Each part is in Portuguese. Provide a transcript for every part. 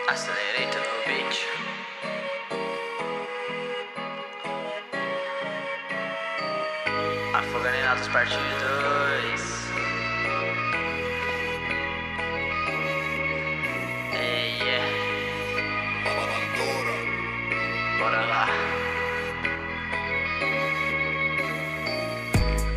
Accelerator no beat. Afoganados parte 2. Bora lá.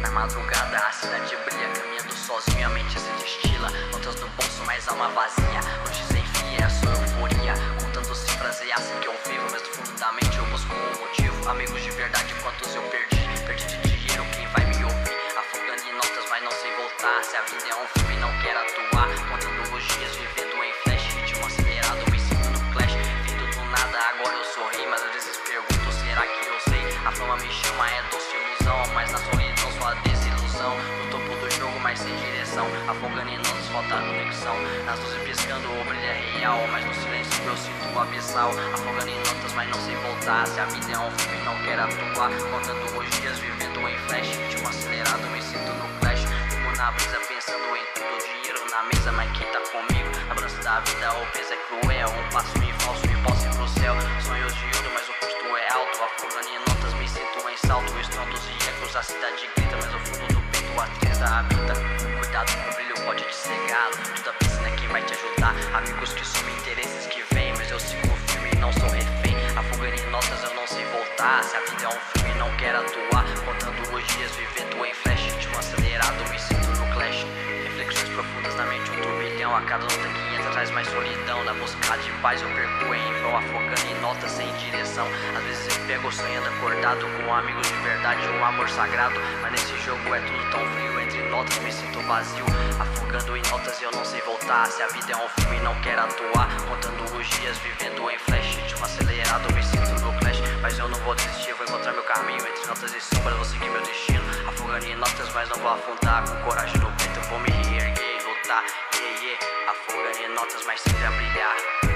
Na madrugada a cidade brilha, caminhando sozinho, a mente se destila. Notas no bolso, mas alma vazia. Hoje sem fim é a sua euforia, contando cifras, é assim que eu vivo. Mas no fundo da mente eu busco um motivo. Amigos de verdade, quantos eu perdi. Perdi de dinheiro, quem vai me ouvir? Afogando em notas, mas não sei voltar. Se a vida é um filme, não quero atuar. Contando os dias, vivendo em flash. Ritmo acelerado, me sinto no clash. Vindo do nada, agora eu sou rei. Mas às vezes pergunto, será que eu sei? A fama me chama, é doce ilusão, mas na solidão só a desilusão. No topo do jogo, mas sem direção. Afogando em notas, falta conexão. Nas luzes piscando, o brilho é real, mas no silêncio eu sinto o abissal. Afogando em notas, mas não sei voltar. Se a vida é um filme, não quero atuar. Contando os dias, vivendo em flash. Ritmo acelerado, me sinto no clash. Fumo na brisa, pensando em tudo. Dinheiro na mesa, mas quem tá comigo? A balança da vida, o peso é cruel. Um passo em falso e posso ir pro céu. Sonhos de ouro, mas o custo é alto. Afogando em notas, me sinto em salto. Estrondos e ecos, a cidade grita, mas no fundo do peito a tristeza habita. Cuidado com o brilho, pode te cegar. Toda piscina é quem vai te ajudar. Amigos que somem, interesses que vêm, mas eu sigo firme e não sou refém. Afogando em notas, eu não sei voltar. Se a vida é um filme, não quero atuar. Contando os dias, vivendo em flash. Ritmo acelerado, me sinto no clash. Reflexões profundas na mente, um turbilhão. A cada nota que entra traz mais solidão. Na busca de paz eu perco em vão. Afogando em notas sem direção. Às vezes eu pego sonhando acordado com amigos de verdade, um amor sagrado. Mas nesse jogo é tudo tão frio. Entre notas me sinto vazio. Afogando em notas eu não sei voltar. Se a vida é um filme não quero atuar. Contando os dias vivendo em flash. Ritmo acelerado me sinto no clash. Mas eu não vou desistir, vou encontrar meu caminho. Entre notas e sombras vou seguir meu destino. Afogando em notas mas não vou afundar. Com coragem no peito vou me reerguer e lutar. Afogando em notas mas sempre a brilhar.